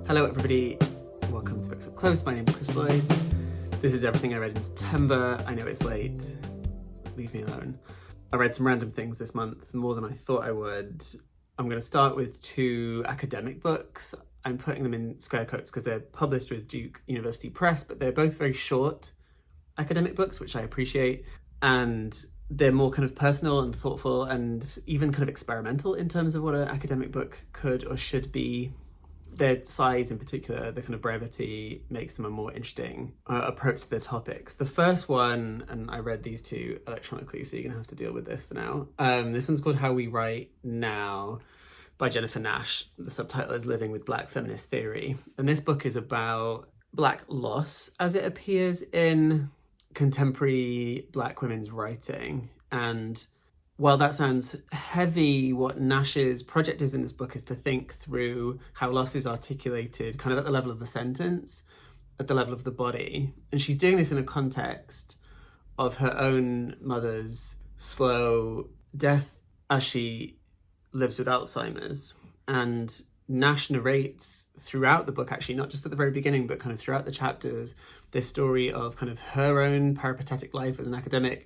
Hello everybody, welcome to Books Up Close. My name is Chris Lloyd. This is everything I read in September. I know it's late, leave me alone. I read some random things this month, more than I thought I would. I'm going to start with two academic books. I'm putting them in scare quotes because they're published with Duke University Press, but they're both very short academic books, which I appreciate. And they're more kind of personal and thoughtful and even kind of experimental in terms of what an academic book could or should be. Their size in particular, the kind of brevity, makes them a more interesting approach to their topics. The first one, and I read these two electronically, so you're going to have to deal with this for now. This one's called How We Write Now by Jennifer Nash. The subtitle is Living with Black Feminist Theory. And this book is about Black loss as it appears in contemporary Black women's writing. And while that sounds heavy, what Nash's project is in this book is to think through how loss is articulated kind of at the level of the sentence, at the level of the body. And she's doing this in a context of her own mother's slow death as she lives with Alzheimer's. And Nash narrates throughout the book, actually, not just at the very beginning, but kind of throughout the chapters, this story of kind of her own peripatetic life as an academic,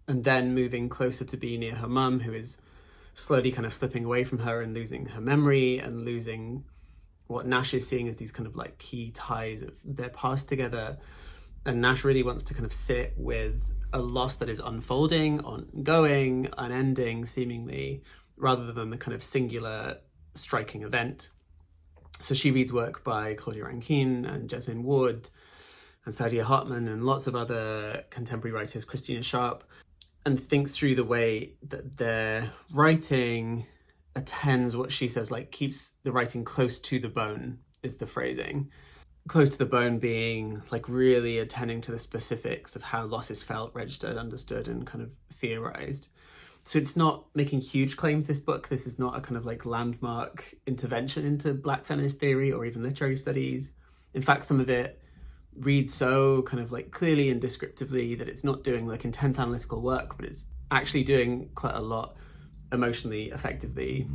and then moving closer to be near her mum, who is slowly kind of slipping away from her and losing her memory and losing what Nash is seeing as these kind of like key ties of their past together. And Nash really wants to kind of sit with a loss that is unfolding, ongoing, unending, seemingly, rather than the kind of singular striking event. So she reads work by Claudia Rankine and Jesmyn Ward and Saidiya Hartman and lots of other contemporary writers, Christina Sharp, and thinks through the way that their writing attends what she says, like keeps the writing close to the bone, is the phrasing. Close to the bone being like really attending to the specifics of how loss is felt, registered, understood, and kind of theorized. So it's not making huge claims, this book. This is not a kind of like landmark intervention into Black feminist theory or even literary studies. In fact, some of it reads so kind of like clearly and descriptively that it's not doing like intense analytical work, but it's actually doing quite a lot emotionally effectively,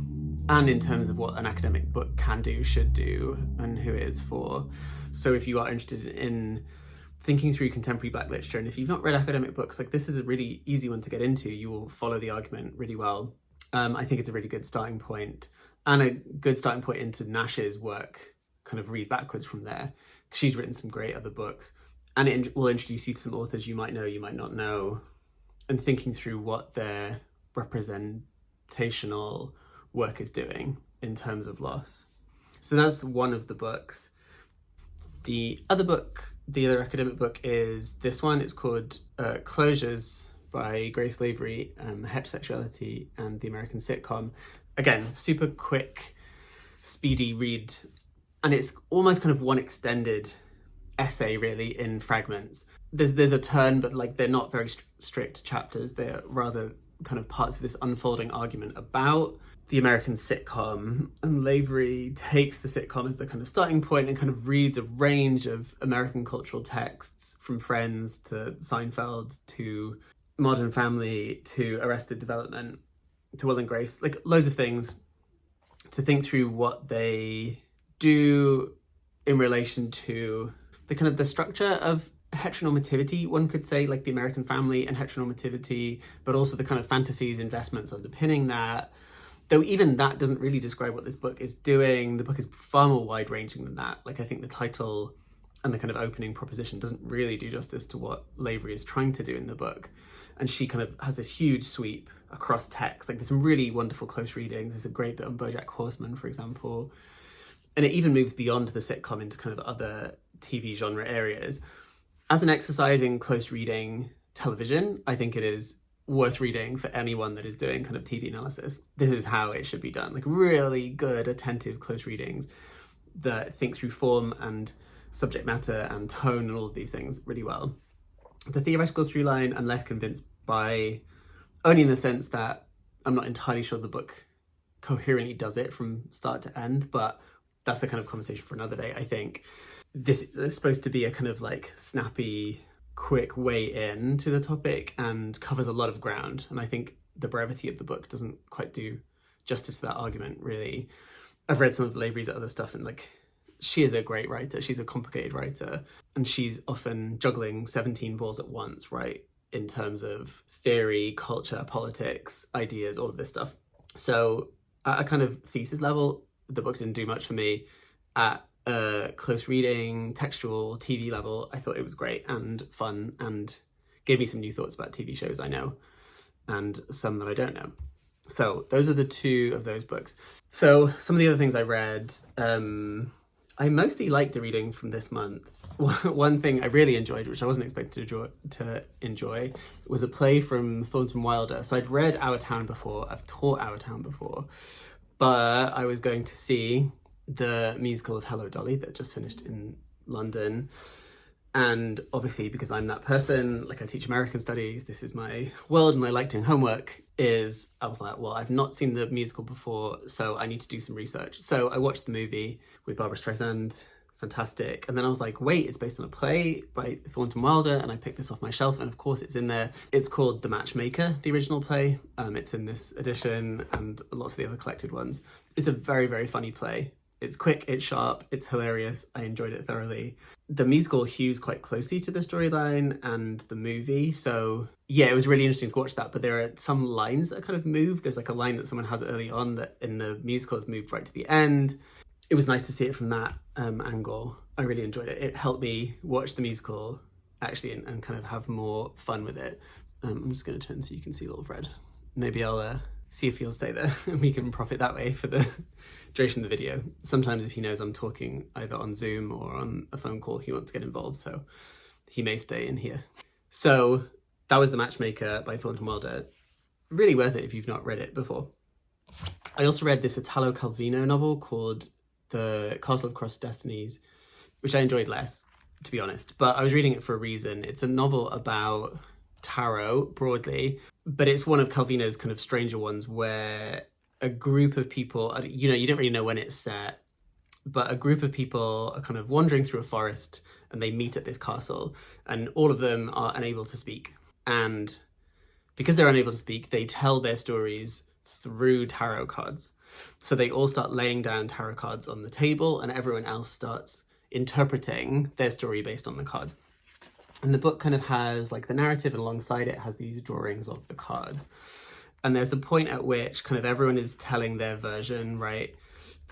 and in terms of what an academic book can do, should do, and who it is for. So if you are interested in thinking through contemporary Black literature, and if you've not read academic books, like this is a really easy one to get into. You will follow the argument really well. I think it's a really good starting point, and a good starting point into Nash's work, kind of read backwards from there. She's written some great other books, and it will introduce you to some authors you might know, you might not know, and thinking through what their representational work is doing in terms of loss. So that's one of the books. The other academic book is this one. It's called Closures by Grace Lavery, Heterosexuality and the American Sitcom. Again, super quick, speedy read. And it's almost kind of one extended essay, really, in fragments. There's a turn, but like they're not very strict chapters. They're rather kind of parts of this unfolding argument about the American sitcom. And Lavery takes the sitcom as the kind of starting point and kind of reads a range of American cultural texts, from Friends to Seinfeld to Modern Family to Arrested Development to Will and Grace, like loads of things, to think through what they do in relation to the kind of the structure of heteronormativity, one could say, like the American family and heteronormativity, but also the kind of fantasies, investments underpinning that. Though even that doesn't really describe what this book is doing. The book is far more wide-ranging than that. Like I think the title and the kind of opening proposition doesn't really do justice to what Lavery is trying to do in the book. And she kind of has this huge sweep across text. Like there's some really wonderful close readings. There's a great bit on BoJack Horseman, for example. And it even moves beyond the sitcom into kind of other TV genre areas. As an exercise in close reading television, I think it is worth reading for anyone that is doing kind of TV analysis. This is how it should be done. Like really good, attentive, close readings that think through form and subject matter and tone and all of these things really well. The theoretical through line, I'm less convinced by, only in the sense that I'm not entirely sure the book coherently does it from start to end, but that's a kind of conversation for another day, I think. This is supposed to be a kind of like snappy, quick way in to the topic and covers a lot of ground. And I think the brevity of the book doesn't quite do justice to that argument, really. I've read some of Lavery's other stuff, and like she is a great writer. She's a complicated writer, and she's often juggling 17 balls at once, right? In terms of theory, culture, politics, ideas, all of this stuff. So at a kind of thesis level, the book didn't do much for me. At a close reading, textual, TV level, I thought it was great and fun and gave me some new thoughts about TV shows I know and some that I don't know. So those are the two of those books. So some of the other things I read, I mostly liked the reading from this month. One thing I really enjoyed, which I wasn't expecting to enjoy, was a play from Thornton Wilder. So I'd read Our Town before, I've taught Our Town before, but I was going to see the musical of Hello Dolly that just finished in London. And obviously, because I'm that person, like I teach American studies, this is my world and I like doing homework, I was like, well, I've not seen the musical before, so I need to do some research. So I watched the movie with Barbara Streisand, fantastic. And then I was like, wait, it's based on a play by Thornton Wilder, and I picked this off my shelf, and of course it's in there. It's called The Matchmaker, the original play. It's in this edition and lots of the other collected ones. It's a very, very funny play. It's quick, it's sharp, it's hilarious. I enjoyed it thoroughly. The musical hews quite closely to the storyline and the movie. So yeah, it was really interesting to watch that. But there are some lines that kind of moved. There's like a line that someone has early on that in the musical has moved right to the end. It was nice to see it from that angle. I really enjoyed it. It helped me watch the musical actually and kind of have more fun with it. I'm just going to turn so you can see Little Fred. Maybe I'll see if he'll stay there and we can profit that way for the duration of the video. Sometimes if he knows I'm talking either on Zoom or on a phone call, he wants to get involved, so he may stay in here. So that was The Matchmaker by Thornton Wilder. Really worth it if you've not read it before. I also read this Italo Calvino novel called The Castle of Crossed Destinies, which I enjoyed less, to be honest, but I was reading it for a reason. It's a novel about tarot broadly, but it's one of Calvino's kind of stranger ones where a group of people, you don't really know when it's set, but a group of people are kind of wandering through a forest and they meet at this castle, and all of them are unable to speak. And because they're unable to speak, they tell their stories through tarot cards. So they all start laying down tarot cards on the table and everyone else starts interpreting their story based on the cards. And the book kind of has like the narrative, and alongside it has these drawings of the cards. And there's a point at which kind of everyone is telling their version, right?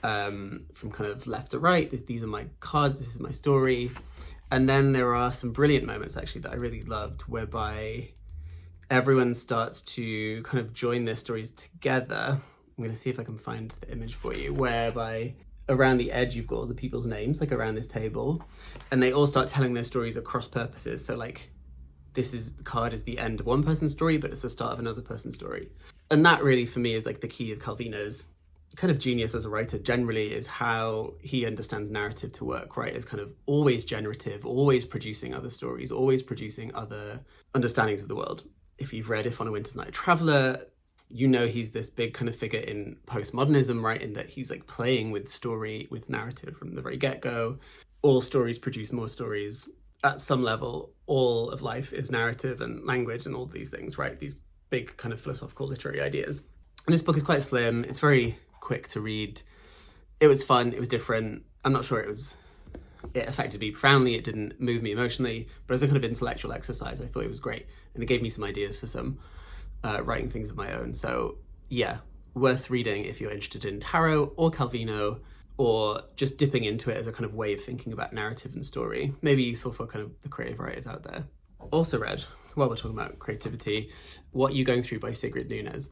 From kind of left to right, these are my cards, this is my story. And then there are some brilliant moments actually that I really loved, whereby everyone starts to kind of join their stories together. I'm going to see if I can find the image for you, whereby around the edge you've got all the people's names, like around this table, and they all start telling their stories across purposes. So like, the card is the end of one person's story, but it's the start of another person's story. And that really, for me, is like the key of Calvino's kind of genius as a writer generally, is how he understands narrative to work, right? Is kind of always generative, always producing other stories, always producing other understandings of the world. If you've read If on a Winter's Night a Traveller, you know he's this big kind of figure in postmodernism, right? In that he's like playing with story, with narrative from the very get-go. All stories produce more stories. At some level, all of life is narrative and language and all these things, right? These big kind of philosophical literary ideas. And this book is quite slim. It's very quick to read. It was fun. It was different. I'm not sure it affected me profoundly. It didn't move me emotionally, but as a kind of intellectual exercise, I thought it was great. And it gave me some ideas for some writing things of my own. So yeah, worth reading if you're interested in tarot or Calvino, or just dipping into it as a kind of way of thinking about narrative and story. Maybe useful for kind of the creative writers out there. Also read, while we're talking about creativity, What You Going Through by Sigrid Nunez.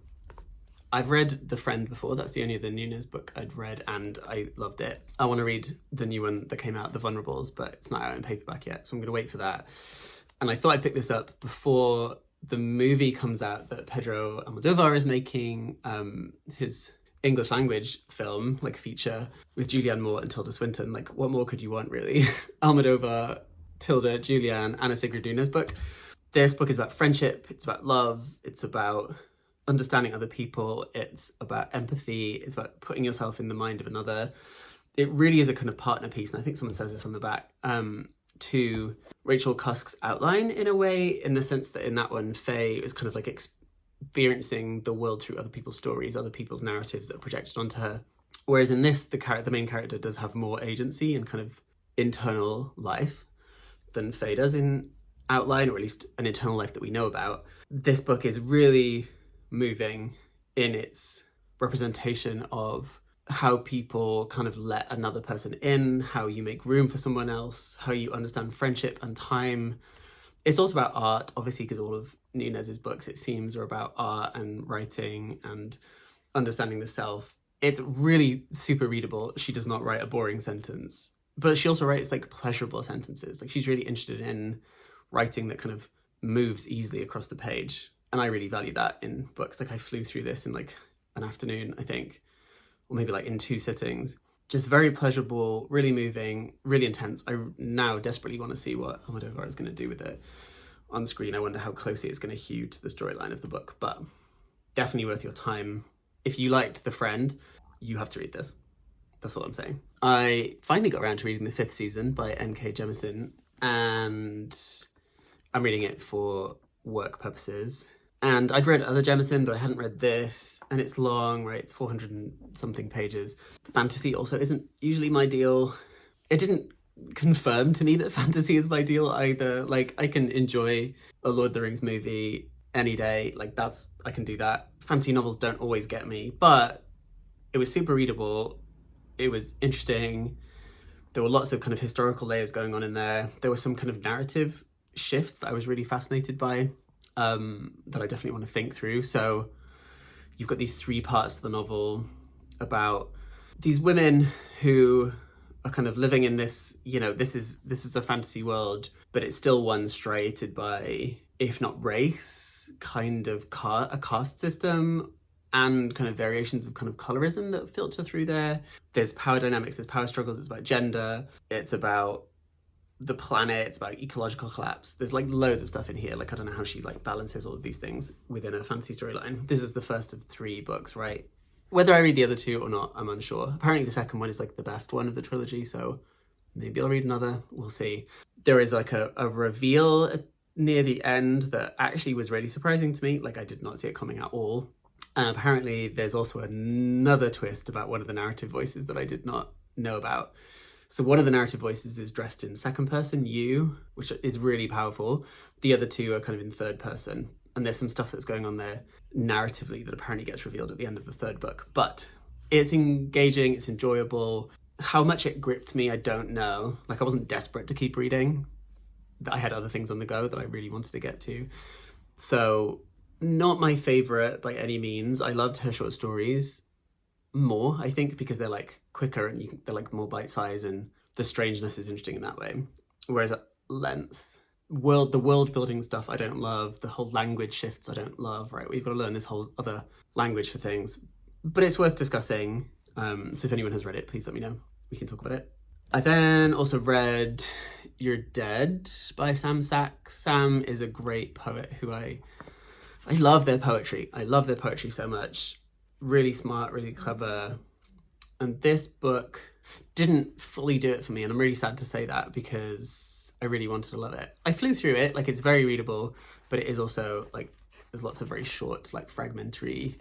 I've read The Friend before. That's the only other Nunez book I'd read, and I loved it. I want to read the new one that came out, The Vulnerables, but it's not out in paperback yet, so I'm going to wait for that. And I thought I'd pick this up before the movie comes out that Pedro Almodovar is making, his English language film, like feature, with Julianne Moore and Tilda Swinton. Like, what more could you want, really? Almodovar, Tilda, Julianne, and a Sigrid Nunez book. This book is about friendship, it's about love, it's about understanding other people, it's about empathy, it's about putting yourself in the mind of another. It really is a kind of partner piece, and I think someone says this on the back, to Rachel Cusk's Outline, in a way, in the sense that in that one, Faye is kind of like experiencing the world through other people's stories, other people's narratives that are projected onto her. Whereas in this, the main character does have more agency and kind of internal life than Faye does in outline, or at least an internal life that we know about. This book is really moving in its representation of how people kind of let another person in, how you make room for someone else, how you understand friendship and time. It's also about art, obviously, because all of Nunez's books, it seems, are about art and writing and understanding the self. It's really super readable. She does not write a boring sentence, but she also writes like pleasurable sentences. Like, she's really interested in writing that kind of moves easily across the page. And I really value that in books. Like, I flew through this in like an afternoon, I think, or maybe like in 2 sittings. Just very pleasurable, really moving, really intense. I now desperately want to see what Almodovar is going to do with it on screen. I wonder how closely it's going to hew to the storyline of the book, but definitely worth your time. If you liked The Friend, you have to read this. That's all I'm saying. I finally got around to reading the 5th season by N.K. Jemisin, and I'm reading it for work purposes. And I'd read other Jemisin, but I hadn't read this, and it's long, right? It's 400 and something pages. Fantasy also isn't usually my deal. It didn't confirm to me that fantasy is my deal either. Like, I can enjoy a Lord of the Rings movie any day. Like, I can do that. Fantasy novels don't always get me, but it was super readable. It was interesting. There were lots of kind of historical layers going on in there. There were some kind of narrative shifts that I was really fascinated by, that I definitely want to think through. So you've got these 3 parts to the novel about these women who are kind of living in this, you know, this is a fantasy world, but it's still one striated by, if not race, kind of a caste system, and kind of variations of kind of colorism that filter through there. There's power dynamics, there's power struggles, it's about gender, it's about the planet, it's about ecological collapse. There's like loads of stuff in here. Like, I don't know how she like balances all of these things within a fantasy storyline. This is the first of 3 books, right? Whether I read the other 2 or not, I'm unsure. Apparently the second one is like the best one of the trilogy, so maybe I'll read another. We'll see. There is like a reveal near the end that actually was really surprising to me. Like, I did not see it coming at all. And apparently there's also another twist about one of the narrative voices that I did not know about. So one of the narrative voices is dressed in second person, you, which is really powerful. The other 2 are kind of in third person. And there's some stuff that's going on there narratively that apparently gets revealed at the end of the 3rd book. But it's engaging, it's enjoyable. How much it gripped me, I don't know. Like, I wasn't desperate to keep reading. I had other things on the go that I really wanted to get to. So not my favourite by any means. I loved her short stories more, I think, because they're like quicker and they're like more bite-sized, and the strangeness is interesting in that way. Whereas at length, the world building stuff I don't love, the whole language shifts I don't love, right? We've got to learn this whole other language for things, but it's worth discussing. So if anyone has read it, please let me know. We can talk about it. I then also read Youre Dead by Sam Sachs. Sam is a great poet who I love their poetry. I love their poetry so much. Really smart, really clever. And this book didn't fully do it for me, and I'm really sad to say that, because I really wanted to love it. I flew through it. Like, it's very readable, but it is also like, there's lots of very short, like fragmentary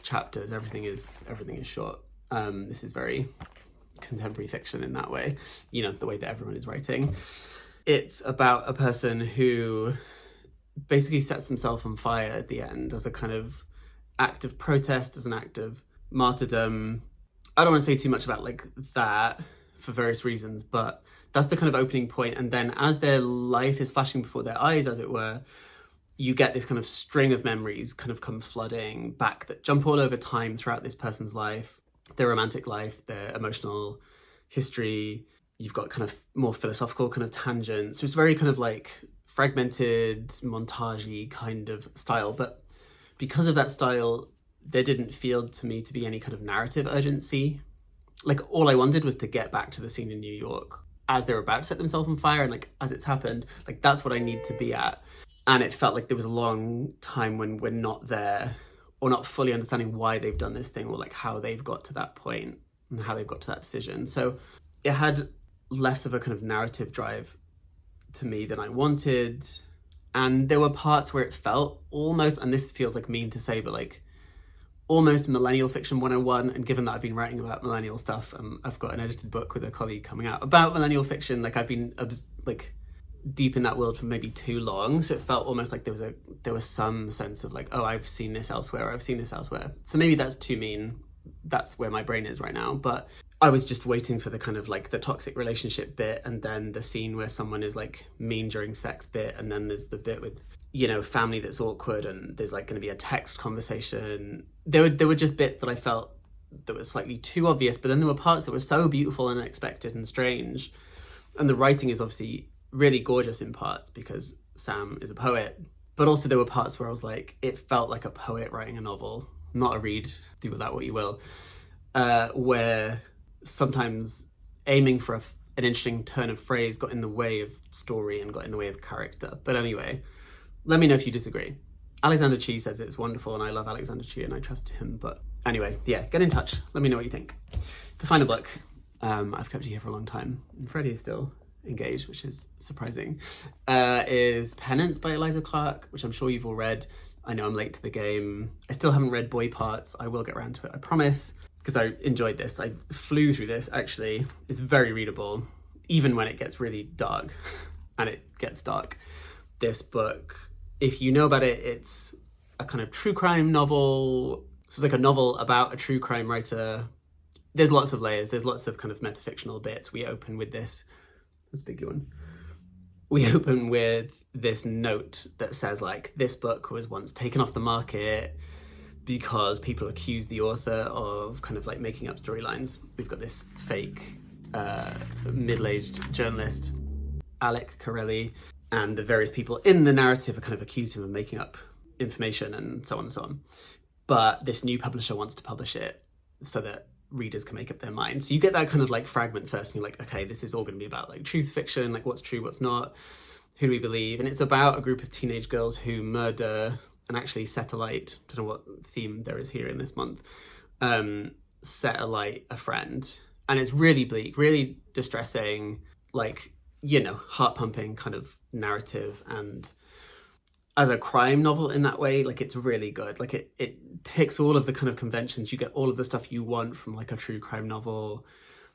chapters. Everything is short. This is very contemporary fiction in that way, you know, the way that everyone is writing. It's about a person who basically sets himself on fire at the end as a kind of act of protest, as an act of martyrdom. I don't want to say too much about like that for various reasons, but that's the kind of opening point. And then as their life is flashing before their eyes, as it were, you get this kind of string of memories kind of come flooding back that jump all over time throughout this person's life, their romantic life, their emotional history. You've got kind of more philosophical kind of tangents. So it's very kind of like fragmented, montagey kind of style. But because of that style, there didn't feel to me to be any kind of narrative urgency. Like, all I wanted was to get back to the scene in New York as they're about to set themselves on fire, and like as it's happened, like that's what I need to be at. And it felt like there was a long time when we're not there, or not fully understanding why they've done this thing, or like how they've got to that point and how they've got to that decision. So it had less of a kind of narrative drive to me than I wanted. And there were parts where it felt almost, and this feels like mean to say, but like almost millennial fiction 101, and given that I've been writing about millennial stuff, I've got an edited book with a colleague coming out about millennial fiction, like I've been like deep in that world for maybe too long, so it felt almost like there was some sense of like, oh, I've seen this elsewhere, or I've seen this elsewhere. So maybe that's too mean. That's where my brain is right now, but I was just waiting for the kind of like the toxic relationship bit, and then the scene where someone is like mean during sex bit, and then there's the bit with, you know, family that's awkward, and there's like going to be a text conversation. There were just bits that I felt that were slightly too obvious, but then there were parts that were so beautiful and unexpected and strange. And the writing is obviously really gorgeous in parts because Sam is a poet, but also there were parts where I was like, it felt like a poet writing a novel, not a read, do with that what you will, where sometimes aiming for an interesting turn of phrase got in the way of story and got in the way of character. But anyway, let me know if you disagree. Alexander Chee says it's wonderful, and I love Alexander Chee and I trust him. But anyway, yeah, get in touch. Let me know what you think. The final book, I've kept you here for a long time, and Freddie is still engaged, which is surprising, is Penance by Eliza Clark, which I'm sure you've all read. I know I'm late to the game. I still haven't read Boy Parts. I will get around to it, I promise, because I enjoyed this. I flew through this, actually. It's very readable, even when it gets really dark, and it gets dark. This book, if you know about it, it's a kind of true crime novel. So it's like a novel about a true crime writer. There's lots of layers. There's lots of kind of metafictional bits. We open with this. Let's big one. We open with this note that says like, this book was once taken off the market because people accused the author of kind of like making up storylines. We've got this fake middle-aged journalist, Alec Corelli, and the various people in the narrative are kind of accused him of making up information and so on and so on. But this new publisher wants to publish it so that readers can make up their minds. So you get that kind of like fragment first, and you're like, okay, this is all going to be about like truth fiction, like what's true, what's not, who do we believe? And it's about a group of teenage girls who murder and actually set alight, don't know what theme there is here in this month, set alight a friend. And it's really bleak, really distressing, like, you know, heart-pumping kind of narrative. And as a crime novel in that way, like it's really good. Like it ticks all of the kind of conventions. You get all of the stuff you want from like a true crime novel.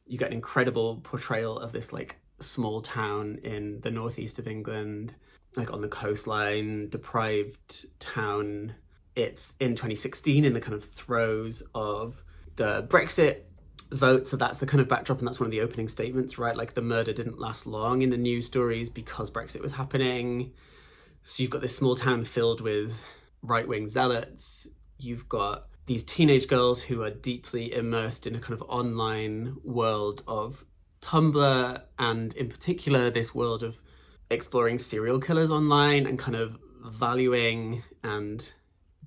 You get an incredible portrayal of this like small town in the northeast of England, like on the coastline, deprived town. It's in 2016 in the kind of throes of the Brexit vote. So that's the kind of backdrop, and that's one of the opening statements, right? Like the murder didn't last long in the news stories because Brexit was happening. So you've got this small town filled with right-wing zealots. You've got these teenage girls who are deeply immersed in a kind of online world of Tumblr, and in particular this world of exploring serial killers online and kind of valuing and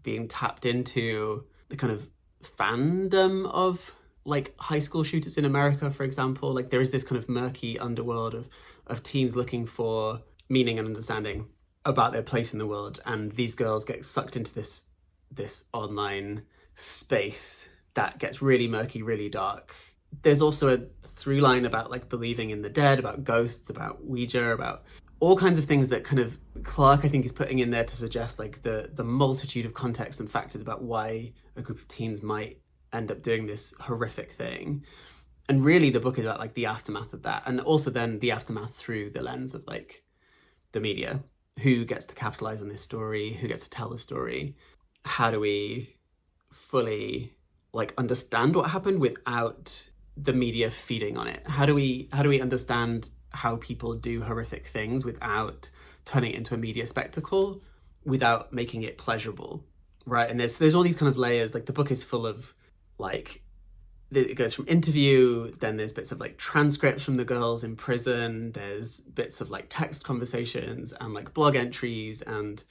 being tapped into the kind of fandom of like high school shooters in America, for example. Like there is this kind of murky underworld of teens looking for meaning and understanding about their place in the world, and these girls get sucked into this online space that gets really murky, really dark. There's also a through line about like believing in the dead, about ghosts, about Ouija, about all kinds of things that kind of Clark, I think, is putting in there to suggest like the multitude of contexts and factors about why a group of teens might end up doing this horrific thing. And really the book is about like the aftermath of that, and also then the aftermath through the lens of like the media. Who gets to capitalize on this story? Who gets to tell the story? How do we fully like understand what happened without the media feeding on it? How do we understand how people do horrific things without turning it into a media spectacle, without making it pleasurable, right? And there's all these kind of layers. Like the book is full of like, it goes from interview, then there's bits of like transcripts from the girls in prison, there's bits of like text conversations and like blog entries and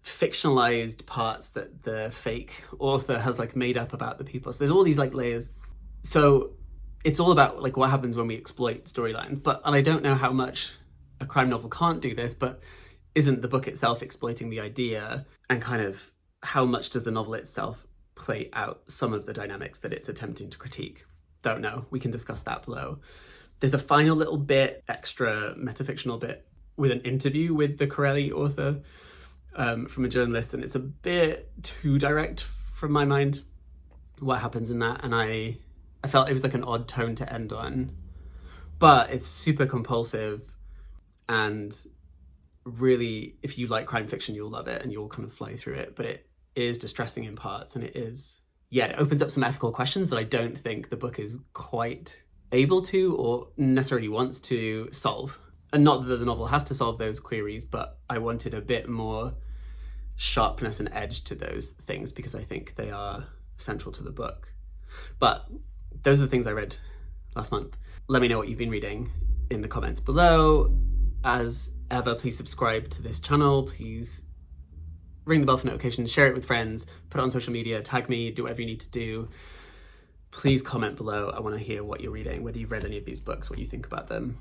fictionalized parts that the fake author has like made up about the people. So there's all these like layers. So it's all about like what happens when we exploit storylines. And I don't know how much a crime novel can't do this, but isn't the book itself exploiting the idea, and kind of how much does the novel itself play out some of the dynamics that it's attempting to critique? Don't know. We can discuss that below. There's a final little bit, extra metafictional bit, with an interview with the Corelli author from a journalist, and it's a bit too direct from my mind. what happens in that, and I felt it was like an odd tone to end on. But it's super compulsive, and really, if you like crime fiction, you'll love it and you'll kind of fly through it. But it is distressing in parts, and it opens up some ethical questions that I don't think the book is quite able to or necessarily wants to solve. And not that the novel has to solve those queries, but I wanted a bit more sharpness and edge to those things because I think they are central to the book. But those are the things I read last month. Let me know what you've been reading in the comments below. As ever, please subscribe to this channel. Please ring the bell for notifications, share it with friends, put it on social media, tag me, do whatever you need to do. Please comment below. I want to hear what you're reading, whether you've read any of these books, what you think about them.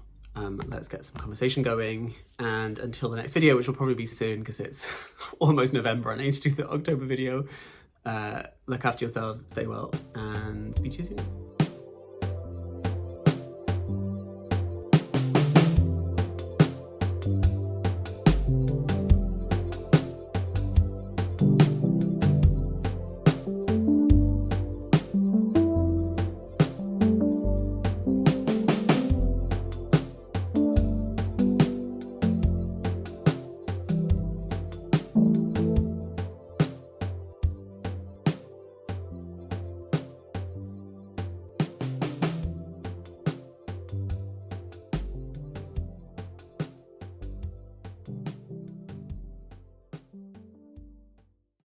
Let's get some conversation going. And until the next video, which will probably be soon because it's almost November and I need to do the October video, look after yourselves, stay well, and speak to you soon.